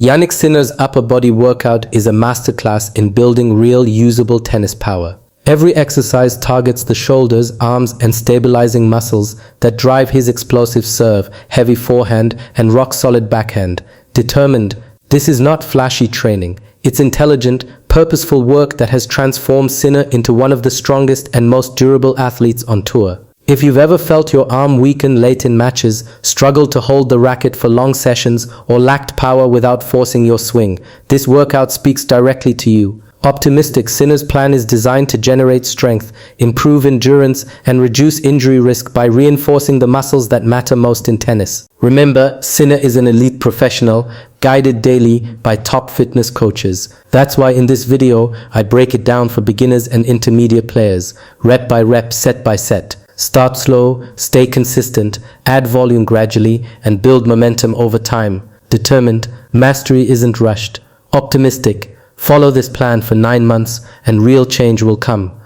Jannik Sinner's upper body workout is a masterclass in building real usable tennis power. Every exercise targets the shoulders, arms, and stabilizing muscles that drive his explosive serve, heavy forehand, and rock-solid backhand. Determined, this is not flashy training. It's intelligent, purposeful work that has transformed Sinner into one of the strongest and most durable athletes on tour. If you've ever felt your arm weaken late in matches, struggled to hold the racket for long sessions, or lacked power without forcing your swing, this workout speaks directly to you. Optimistic, Sinner's plan is designed to generate strength, improve endurance, and reduce injury risk by reinforcing the muscles that matter most in tennis. Remember, Sinner is an elite professional, guided daily by top fitness coaches. That's why in this video, I break it down for beginners and intermediate players, rep by rep, set by set. Start slow, stay consistent, add volume gradually, and build momentum over time. Determined, mastery isn't rushed. Optimistic, follow this plan for 9 months and real change will come.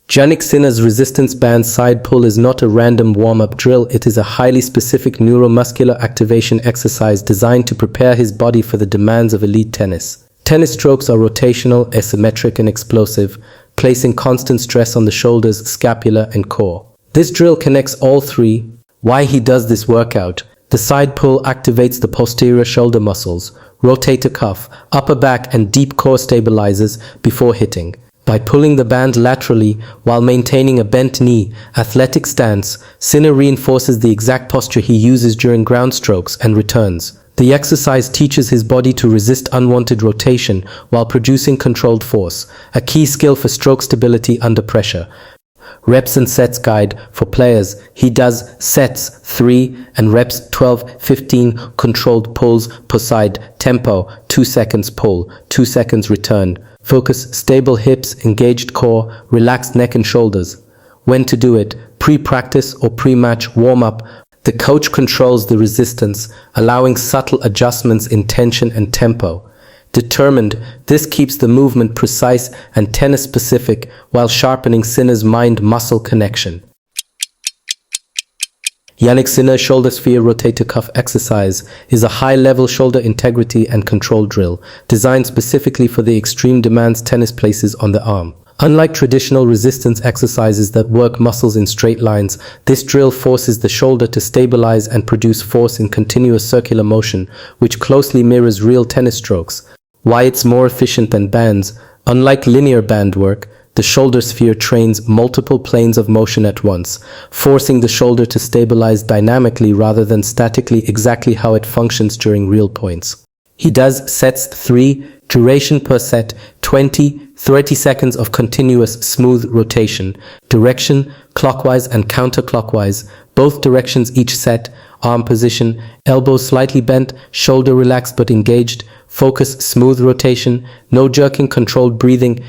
Jannik Sinner's resistance band side pull is not a random warm-up drill. It is a highly specific neuromuscular activation exercise designed to prepare his body for the demands of elite tennis. Tennis strokes are rotational, asymmetric, and explosive, placing constant stress on the shoulders, scapula, and core. This drill connects all three. Why he does this workout? The side pull activates the posterior shoulder muscles, rotator cuff, upper back, and deep core stabilizers before hitting. By pulling the band laterally while maintaining a bent knee, athletic stance, Sinner reinforces the exact posture he uses during ground strokes and returns. The exercise teaches his body to resist unwanted rotation while producing controlled force, a key skill for stroke stability under pressure. Reps and sets guide for players. He does sets 3 and reps 12-15 controlled pulls per side. Tempo 2 seconds pull, 2 seconds return. Focus, stable hips, engaged core, relaxed neck and shoulders. When to do it: pre-practice or pre-match warm-up. The coach controls the resistance, allowing subtle adjustments in tension and tempo. Determined, this keeps the movement precise and tennis-specific while sharpening Sinner's mind-muscle connection. Jannik Sinner's shoulder sphere rotator cuff exercise is a high-level shoulder integrity and control drill, designed specifically for the extreme demands tennis places on the arm. Unlike traditional resistance exercises that work muscles in straight lines, this drill forces the shoulder to stabilize and produce force in continuous circular motion, which closely mirrors real tennis strokes. Why it's more efficient than bands? Unlike linear band work, the shoulder sphere trains multiple planes of motion at once, forcing the shoulder to stabilize dynamically rather than statically, exactly how it functions during real points. He does sets 3, duration per set 20-30 seconds of continuous smooth rotation, direction clockwise and counterclockwise, both directions each set, arm position, elbows slightly bent, shoulder relaxed but engaged, focus, smooth rotation, no jerking, controlled breathing.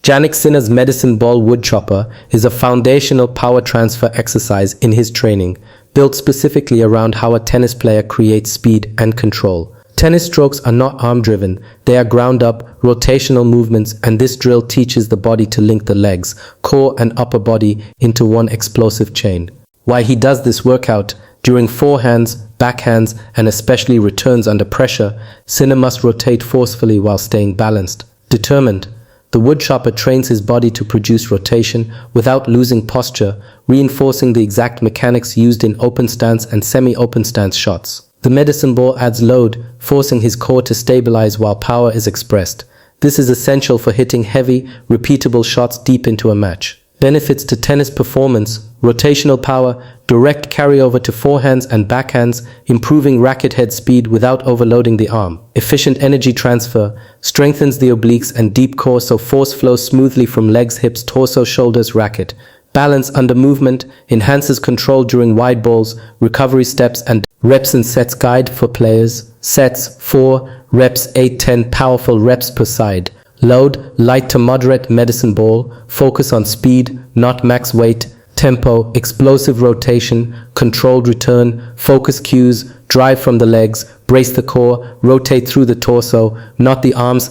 Jannik Sinner's medicine ball wood chopper is a foundational power transfer exercise in his training, built specifically around how a tennis player creates speed and control. Tennis strokes are not arm-driven, they are ground-up, rotational movements, and this drill teaches the body to link the legs, core, and upper body into one explosive chain. Why he does this workout? During forehands, backhands, and especially returns under pressure, Sinner must rotate forcefully while staying balanced. Determined, the wood chopper trains his body to produce rotation without losing posture, reinforcing the exact mechanics used in open stance and semi-open stance shots. The medicine ball adds load, forcing his core to stabilize while power is expressed. This is essential for hitting heavy, repeatable shots deep into a match. Benefits to tennis performance: rotational power, direct carryover to forehands and backhands, improving racket head speed without overloading the arm. Efficient energy transfer, strengthens the obliques and deep core so force flows smoothly from legs, hips, torso, shoulders, racket. Balance under movement, enhances control during wide balls, recovery steps, and reps and sets guide for players. Sets 4, reps 8-10 powerful reps per side. Load, light to moderate medicine ball, focus on speed, not max weight. Tempo, explosive rotation, controlled return, focus cues, drive from the legs, brace the core, rotate through the torso, not the arms.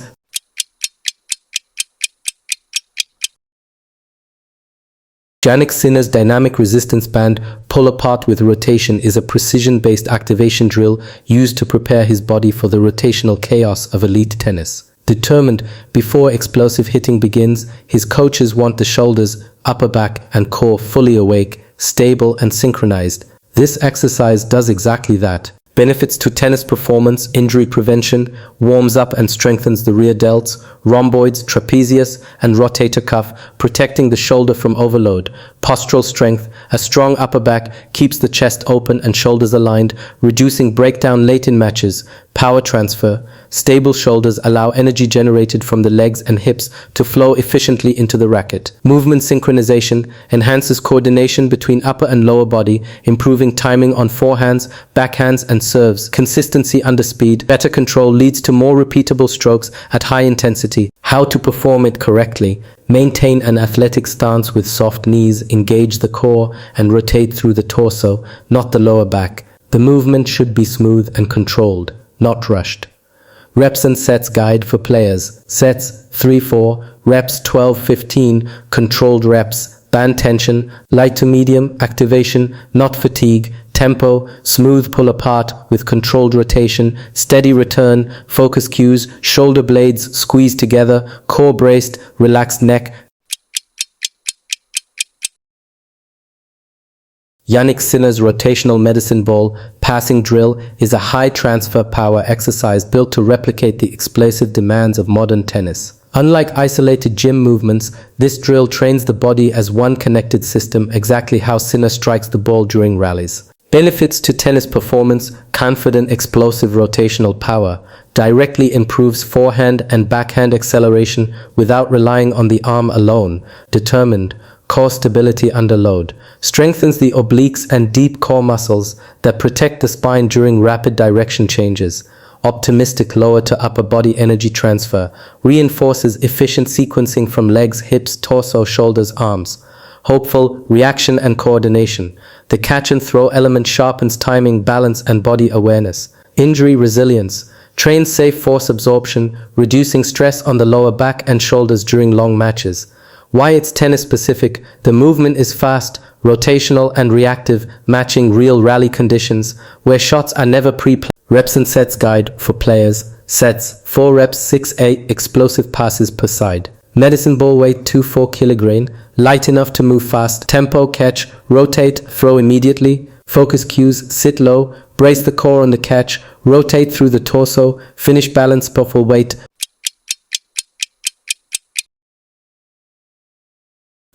Jannik Sinner's dynamic resistance band pull apart with rotation is a precision-based activation drill used to prepare his body for the rotational chaos of elite tennis. Determined before explosive hitting begins, his coaches want the shoulders, upper back, and core fully awake, stable, and synchronized. This exercise does exactly that. Benefits to tennis performance, injury prevention, warms up and strengthens the rear delts, rhomboids, trapezius, and rotator cuff, protecting the shoulder from overload. Postural strength, a strong upper back keeps the chest open and shoulders aligned, reducing breakdown late in matches. Power transfer, stable shoulders allow energy generated from the legs and hips to flow efficiently into the racket. Movement synchronization enhances coordination between upper and lower body, improving timing on forehands, backhands, and serves. Consistency under speed, better control leads to more repeatable strokes at high intensity. How to perform it correctly. Maintain an athletic stance with soft knees, engage the core, and rotate through the torso, not the lower back. The movement should be smooth and controlled, not rushed. Reps and sets guide for players. Sets 3-4, reps 12-15, controlled reps, band tension, light to medium, activation, not fatigue, tempo, smooth pull apart with controlled rotation, steady return, focus cues, shoulder blades squeeze together, core braced, relaxed neck. Jannik Sinner's rotational medicine ball passing drill is a high transfer power exercise built to replicate the explosive demands of modern tennis. Unlike isolated gym movements, this drill trains the body as one connected system, exactly how Sinner strikes the ball during rallies. Benefits to tennis performance: confident, explosive rotational power, directly improves forehand and backhand acceleration without relying on the arm alone, determined, core stability under load, strengthens the obliques and deep core muscles that protect the spine during rapid direction changes, optimistic lower to upper body energy transfer, reinforces efficient sequencing from legs, hips, torso, shoulders, arms, hopeful reaction and coordination. The catch and throw element sharpens timing, balance, and body awareness. Injury resilience, trains safe force absorption, reducing stress on the lower back and shoulders during long matches. Why it's tennis specific: the movement is fast, rotational, and reactive, matching real rally conditions, where shots are never pre-planned. Reps and sets guide for players. Sets 4 reps, 6-8 explosive passes per side. Medicine ball weight 2-4 kilogram, light enough to move fast. Tempo, catch, rotate, throw immediately. Focus cues: sit low, brace the core on the catch, rotate through the torso, finish balance before weight.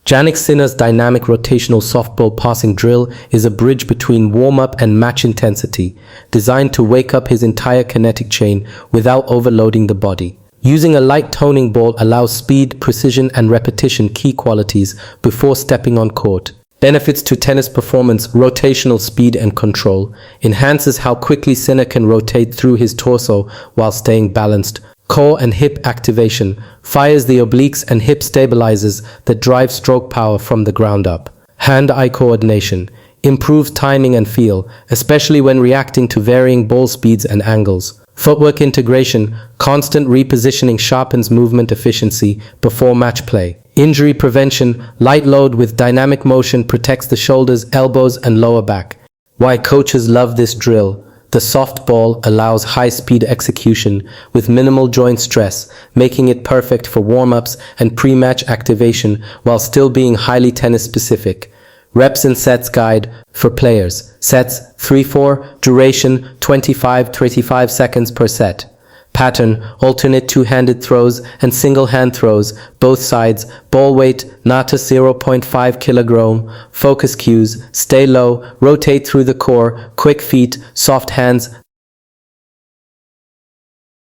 Jannik Sinner's dynamic rotational softball passing drill is a bridge between warm-up and match intensity, designed to wake up his entire kinetic chain without overloading the body. Using a light toning ball allows speed, precision, and repetition, key qualities, before stepping on court. Benefits to tennis performance: rotational speed and control, enhances how quickly Sinner can rotate through his torso while staying balanced. Core and hip activation, fires the obliques and hip stabilizers that drive stroke power from the ground up. Hand-eye coordination, improves timing and feel, especially when reacting to varying ball speeds and angles. Footwork integration, constant repositioning sharpens movement efficiency before match play. Injury prevention, light load with dynamic motion protects the shoulders, elbows, and lower back. Why coaches love this drill: the soft ball allows high-speed execution with minimal joint stress, making it perfect for warm-ups and pre-match activation while still being highly tennis-specific. Reps and sets guide for players. Sets 3-4, duration 25-35 seconds per set. Pattern: alternate two-handed throws and single-hand throws, both sides. Ball weight Nata 0.5 kilogram. Focus cues: stay low, rotate through the core, quick feet, soft hands.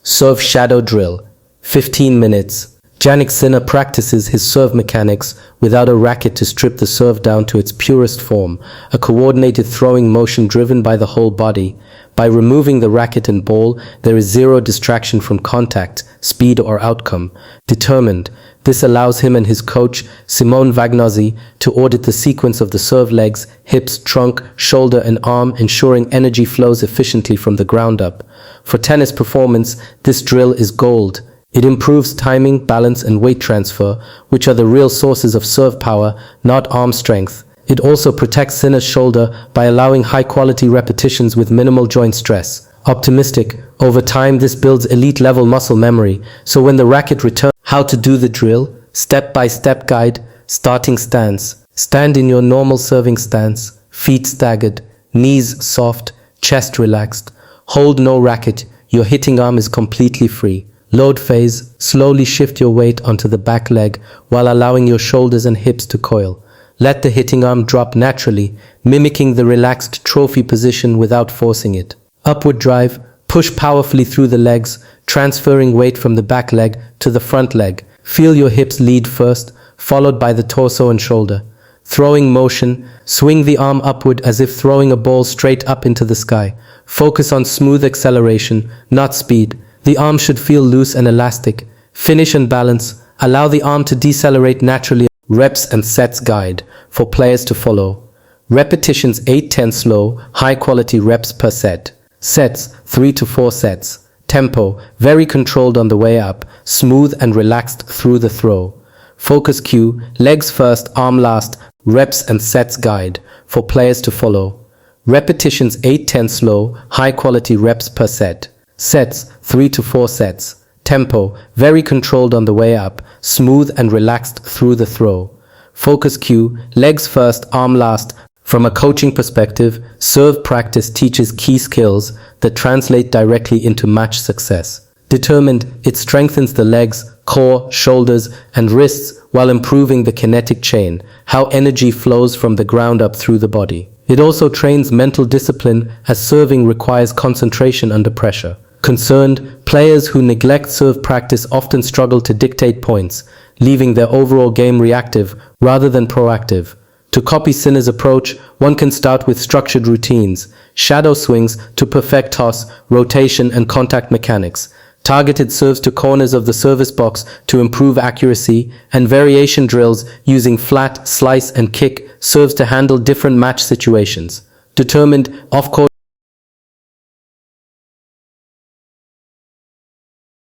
Serve shadow drill 15 minutes. Jannik Sinner practices his serve mechanics without a racket to strip the serve down to its purest form, a coordinated throwing motion driven by the whole body. By removing the racket and ball, there is zero distraction from contact, speed, or outcome. Determined, this allows him and his coach, Simone Vagnozzi, to audit the sequence of the serve legs, hips, trunk, shoulder, and arm, ensuring energy flows efficiently from the ground up. For tennis performance, this drill is gold. It improves timing, balance, and weight transfer, which are the real sources of serve power, not arm strength. It also protects Sinner's shoulder by allowing high-quality repetitions with minimal joint stress. Optimistic, over time this builds elite-level muscle memory, so when the racket returns, how to do the drill, step-by-step guide, starting stance. Stand in your normal serving stance, feet staggered, knees soft, chest relaxed. Hold no racket, your hitting arm is completely free. Load phase, slowly shift your weight onto the back leg while allowing your shoulders and hips to coil. Let the hitting arm drop naturally, mimicking the relaxed trophy position without forcing it. Upward drive, push powerfully through the legs, transferring weight from the back leg to the front leg. Feel your hips lead first, followed by the torso and shoulder. Throwing motion, swing the arm upward as if throwing a ball straight up into the sky. Focus on smooth acceleration, not speed. The arm should feel loose and elastic. Finish and balance. Allow the arm to decelerate naturally. Reps and sets guide for players to follow. Repetitions 8-10 slow, high quality reps per set. Sets 3 to 4 sets. Tempo very controlled on the way up, smooth and relaxed through the throw. Focus cue, legs first, arm last. Reps and sets guide for players to follow. Repetitions 8-10 slow, high quality reps per set. Sets 3 to 4 sets. Tempo very controlled on the way up, smooth and relaxed through the throw. Focus cue, legs first, arm last. From a coaching perspective, serve practice teaches key skills that translate directly into match success. Determined, it strengthens the legs, core, shoulders, and wrists while improving the kinetic chain, how energy flows from the ground up through the body. It also trains mental discipline as serving requires concentration under pressure. Concerned, players who neglect serve practice often struggle to dictate points, leaving their overall game reactive rather than proactive. To copy Sinner's approach, one can start with structured routines, shadow swings to perfect toss, rotation and contact mechanics, targeted serves to corners of the service box to improve accuracy, and variation drills using flat, slice and kick serves to handle different match situations. Determined, off-court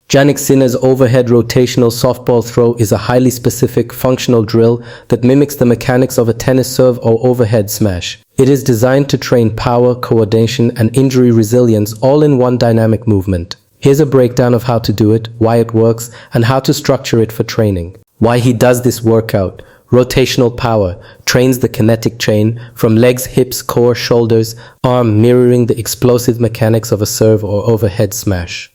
Jannik Sinner's overhead rotational softball throw is a highly specific, functional drill that mimics the mechanics of a tennis serve or overhead smash. It is designed to train power, coordination, and injury resilience all in one dynamic movement. Here's a breakdown of how to do it, why it works, and how to structure it for training. Why he does this workout. Rotational power trains the kinetic chain from legs, hips, core, shoulders, arm, mirroring the explosive mechanics of a serve or overhead smash.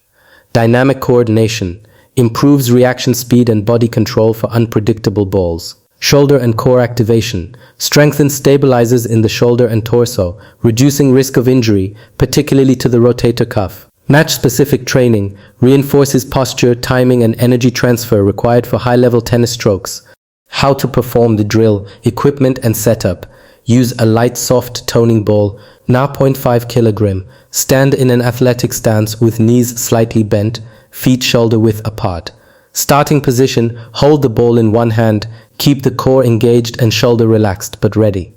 Dynamic coordination improves reaction speed and body control for unpredictable balls. Shoulder and core activation strengthens stabilizers in the shoulder and torso, reducing risk of injury, particularly to the rotator cuff. Match-specific training reinforces posture, timing, and energy transfer required for high-level tennis strokes. How to perform the drill, equipment and setup. Use a light, soft toning ball, now 0.5 kilogram. Stand in an athletic stance with knees slightly bent, feet shoulder width apart. Starting position, hold the ball in one hand, keep the core engaged and shoulder relaxed but ready.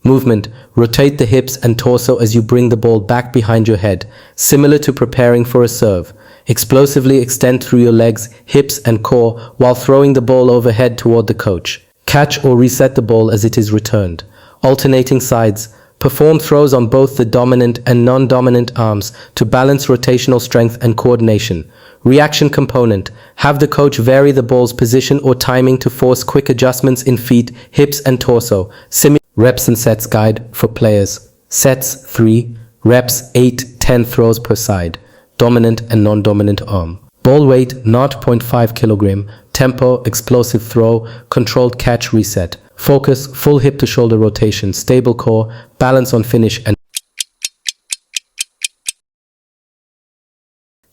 Movement, rotate the hips and torso as you bring the ball back behind your head, similar to preparing for a serve. Explosively extend through your legs, hips and core while throwing the ball overhead toward the coach. Catch or reset the ball as it is returned. Alternating sides. Perform throws on both the dominant and non-dominant arms to balance rotational strength and coordination. Reaction component. Have the coach vary the ball's position or timing to force quick adjustments in feet, hips and torso. Reps and sets guide for players. Sets 3, reps 8-10 throws per side. Dominant and non-dominant arm. Ball weight not 0.5 kilogram. Tempo, explosive throw, controlled catch, reset. Focus, full hip to shoulder rotation, stable core, balance on finish and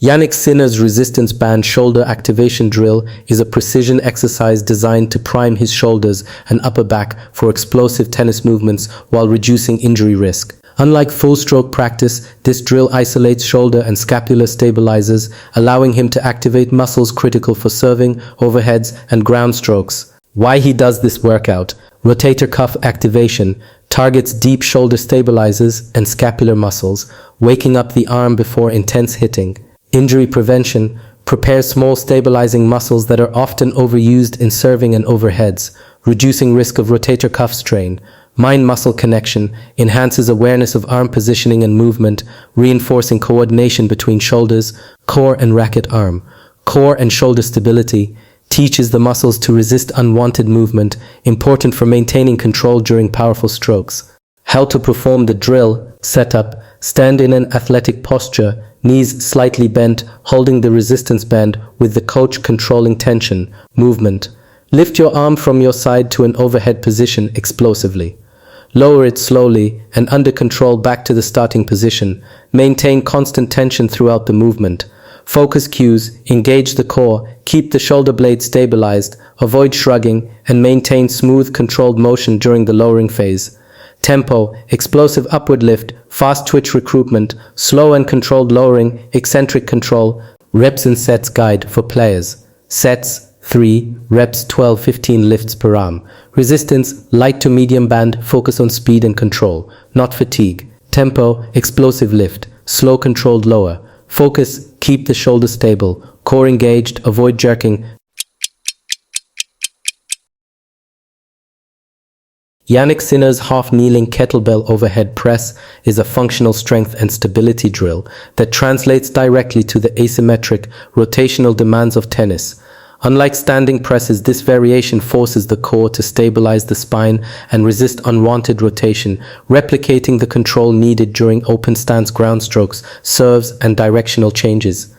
Jannik Sinner's resistance band shoulder activation drill is a precision exercise designed to prime his shoulders and upper back for explosive tennis movements while reducing injury risk. Unlike full stroke practice, this drill isolates shoulder and scapular stabilizers, allowing him to activate muscles critical for serving, overheads, and ground strokes. Why he does this workout. Rotator cuff activation targets deep shoulder stabilizers and scapular muscles, waking up the arm before intense hitting. Injury prevention prepares small stabilizing muscles that are often overused in serving and overheads, reducing risk of rotator cuff strain. Mind-muscle connection enhances awareness of arm positioning and movement, reinforcing coordination between shoulders, core and racket arm. Core and shoulder stability teaches the muscles to resist unwanted movement, important for maintaining control during powerful strokes. How to perform the drill. Setup. Stand in an athletic posture, knees slightly bent, holding the resistance band with the coach controlling tension. Movement. Lift your arm from your side to an overhead position explosively. Lower it slowly and under control back to the starting position. Maintain constant tension throughout the movement. Focus cues, engage the core, keep the shoulder blade stabilized, avoid shrugging, and maintain smooth, controlled motion during the lowering phase. Tempo, explosive upward lift, fast twitch recruitment, slow and controlled lowering, eccentric control. Reps and sets guide for players. Sets, 3 reps, 12-15 lifts per arm. Resistance, light to medium band, focus on speed and control, not fatigue. Tempo, explosive lift, slow controlled lower. Focus, keep the shoulder stable, core engaged, avoid jerking. Jannik Sinner's half-kneeling kettlebell overhead press is a functional strength and stability drill that translates directly to the asymmetric, rotational demands of tennis. Unlike standing presses, this variation forces the core to stabilize the spine and resist unwanted rotation, replicating the control needed during open stance ground strokes, serves, and directional changes.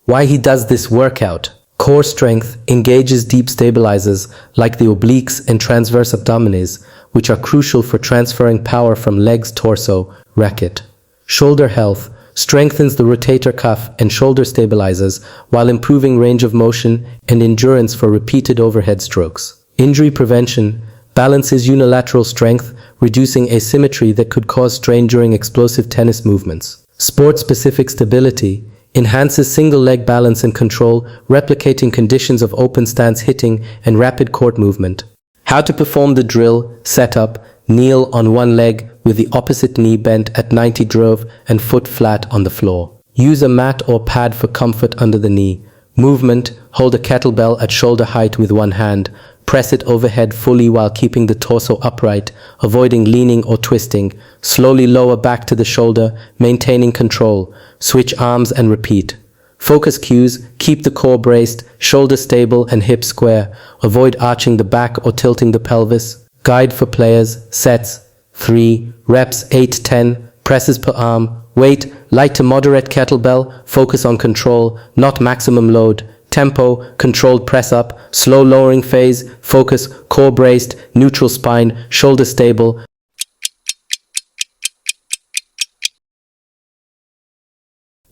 Why he does this workout. Core strength engages deep stabilizers like the obliques and transverse abdominis, which are crucial for transferring power from legs, torso, racket. Shoulder health strengthens the rotator cuff and shoulder stabilizers while improving range of motion and endurance for repeated overhead strokes. Injury prevention balances unilateral strength, reducing asymmetry that could cause strain during explosive tennis movements. Sport-specific stability enhances single leg balance and control, replicating conditions of open stance hitting and rapid court movement. How to perform the drill. Setup. Kneel on one leg with the opposite knee bent at 90 degrees and foot flat on the floor. Use a mat or pad for comfort under the knee. Movement. Hold a kettlebell at shoulder height with one hand. Press it overhead fully while keeping the torso upright, avoiding leaning or twisting. Slowly lower back to the shoulder, maintaining control. Switch arms and repeat. Focus cues, keep the core braced, shoulder stable and hips square. Avoid arching the back or tilting the pelvis. Guide for players. Sets, 3 reps, 8-10 presses per arm. Weight, light to moderate kettlebell, focus on control, not maximum load. Tempo, controlled press up, slow lowering phase, focus, core braced, neutral spine, shoulder stable.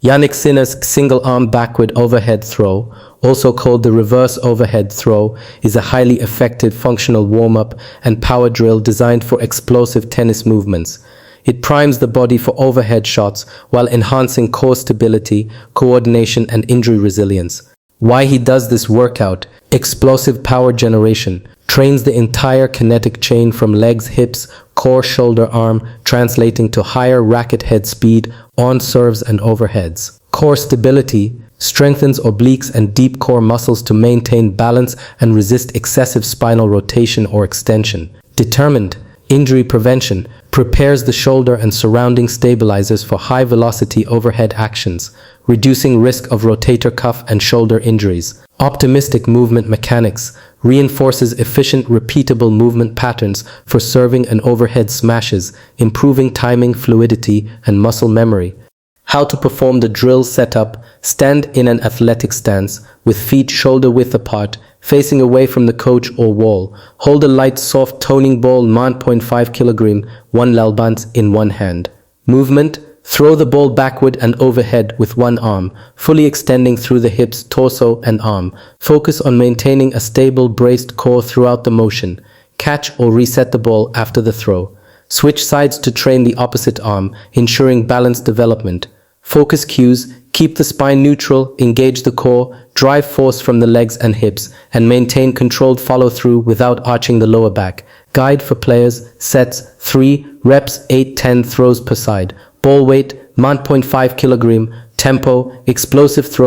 Jannik Sinner's single arm backward overhead throw, also called the reverse overhead throw, is a highly effective functional warm-up and power drill designed for explosive tennis movements. It primes the body for overhead shots while enhancing core stability, coordination, and injury resilience. Why he does this workout. Explosive power generation trains the entire kinetic chain from legs, hips, core, shoulder, arm, translating to higher racket head speed on serves and overheads. Core stability strengthens obliques and deep core muscles to maintain balance and resist excessive spinal rotation or extension. Determined injury prevention prepares the shoulder and surrounding stabilizers for high-velocity overhead actions, reducing risk of rotator cuff and shoulder injuries. Optimistic movement mechanics reinforces efficient, repeatable movement patterns for serving and overhead smashes, improving timing, fluidity, and muscle memory. How to perform the drill. Setup. Stand in an athletic stance with feet shoulder width apart, facing away from the coach or wall. Hold a light, soft toning ball 9.5 kg, 1 lalbant in one hand. Movement. Throw the ball backward and overhead with one arm, fully extending through the hips, torso, and arm. Focus on maintaining a stable, braced core throughout the motion. Catch or reset the ball after the throw. Switch sides to train the opposite arm, ensuring balanced development. Focus cues. Keep the spine neutral, engage the core, drive force from the legs and hips, and maintain controlled follow-through without arching the lower back. Guide for players. Sets, 3 reps, 8-10 throws per side. Ball weight, 9.5 kg. Tempo, explosive throw.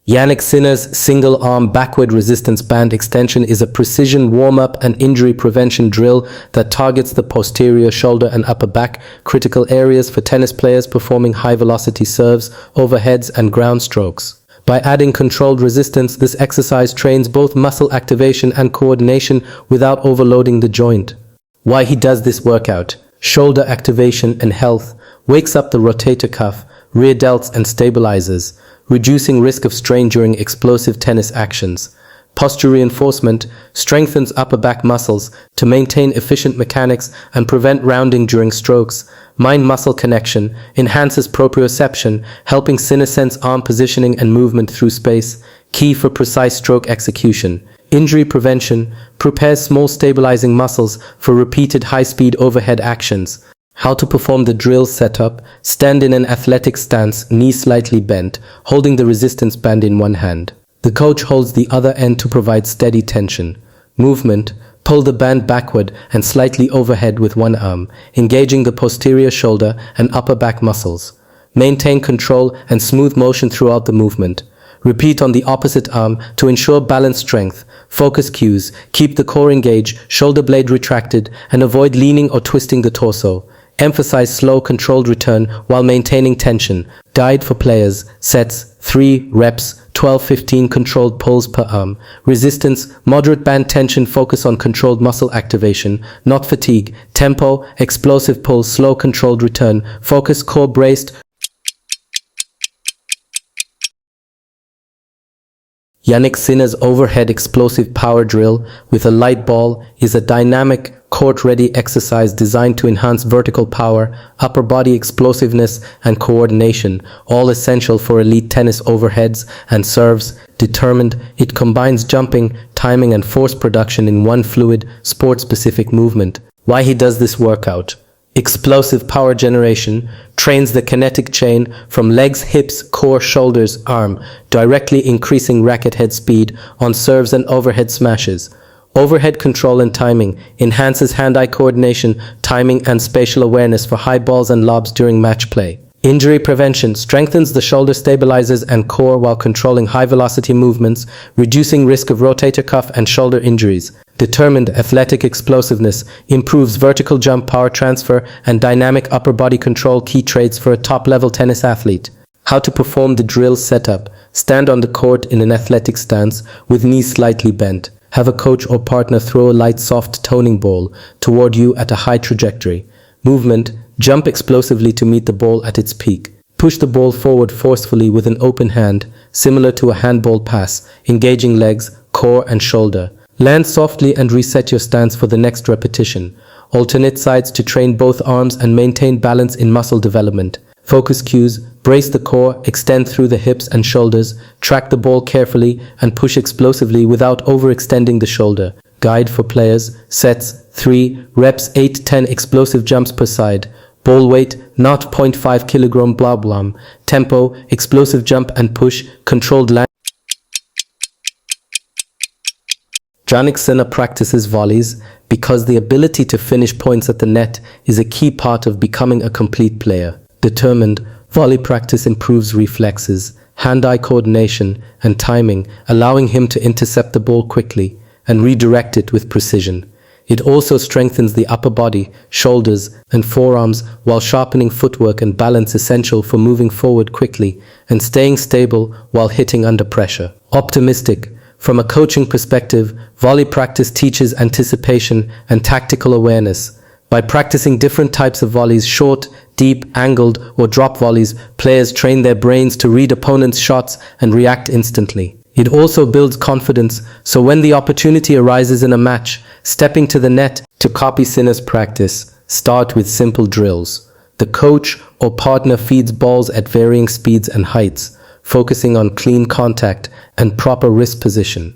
Jannik Sinner's single-arm backward resistance band extension is a precision warm-up and injury prevention drill that targets the posterior shoulder and upper back, critical areas for tennis players performing high-velocity serves, overheads, and ground strokes. By adding controlled resistance, this exercise trains both muscle activation and coordination without overloading the joint. Why he does this workout? Shoulder activation and health, wakes up the rotator cuff, rear delts and stabilizers, reducing risk of strain during explosive tennis actions. Posture reinforcement strengthens upper back muscles to maintain efficient mechanics and prevent rounding during strokes. Mind-muscle connection enhances proprioception, helping Sinner sense arm positioning and movement through space, key for precise stroke execution. Injury prevention prepares small stabilizing muscles for repeated high-speed overhead actions. How to perform the drill setup: stand in an athletic stance, knees slightly bent, holding the resistance band in one hand. The coach holds the other end to provide steady tension. Movement: pull the band backward and slightly overhead with one arm, engaging the posterior shoulder and upper back muscles. Maintain control and smooth motion throughout the movement. Repeat on the opposite arm to ensure balance strength. Focus cues: keep the core engaged, shoulder blade retracted, and avoid leaning or twisting the torso. Emphasize slow, controlled return while maintaining tension. Guide for players: sets, 3 reps, 12-15 controlled pulls per arm. Resistance: moderate band tension, focus on controlled muscle activation, not fatigue. Tempo: explosive pulls, slow, controlled return, focus core braced. Jannik Sinner's overhead explosive power drill with a light ball is a dynamic, court-ready exercise designed to enhance vertical power, upper body explosiveness, and coordination, all essential for elite tennis overheads and serves. Determined, it combines jumping, timing, and force production in one fluid, sport-specific movement. Why he does this workout? Explosive power generation trains the kinetic chain from legs, hips, core, shoulders, arm, directly increasing racket head speed on serves and overhead smashes. Overhead control and timing enhances hand-eye coordination, timing, and spatial awareness for high balls and lobs during match play. Injury prevention strengthens the shoulder, stabilizers, and core while controlling high-velocity movements, reducing risk of rotator cuff and shoulder injuries. Determined athletic explosiveness improves vertical jump, power transfer, and dynamic upper body control, key traits for a top-level tennis athlete. How to perform the drill setup: stand on the court in an athletic stance with knees slightly bent. Have a coach or partner throw a light, soft toning ball toward you at a high trajectory. Movement: jump explosively to meet the ball at its peak. Push the ball forward forcefully with an open hand, similar to a handball pass, engaging legs, core, and shoulder. Land softly and reset your stance for the next repetition. Alternate sides to train both arms and maintain balance in muscle development. Focus cues: brace the core, extend through the hips and shoulders, track the ball carefully, and push explosively without overextending the shoulder. Guide for players: sets, 3 reps, 8-10 explosive jumps per side. Ball weight: not 0.5 kg, blah blah. Tempo: explosive jump and push, controlled land. Jannik Sinner practices volleys because the ability to finish points at the net is a key part of becoming a complete player. Determined, volley practice improves reflexes, hand-eye coordination, and timing, allowing him to intercept the ball quickly and redirect it with precision. It also strengthens the upper body, shoulders, and forearms while sharpening footwork and balance, essential for moving forward quickly and staying stable while hitting under pressure. Optimistic. From a coaching perspective, volley practice teaches anticipation and tactical awareness. By practicing different types of volleys, short, deep, angled, or drop volleys, players train their brains to read opponents' shots and react instantly. It also builds confidence, so when the opportunity arises in a match, stepping to the net. To copy Sinner's practice, start with simple drills. The coach or partner feeds balls at varying speeds and heights, focusing on clean contact and proper wrist position.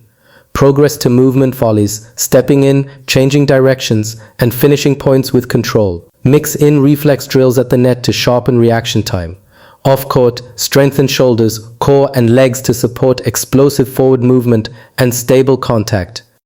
Progress to movement volleys, stepping in, changing directions, and finishing points with control. Mix in reflex drills at the net to sharpen reaction time. Off-court, strengthen shoulders, core, and legs to support explosive forward movement and stable contact.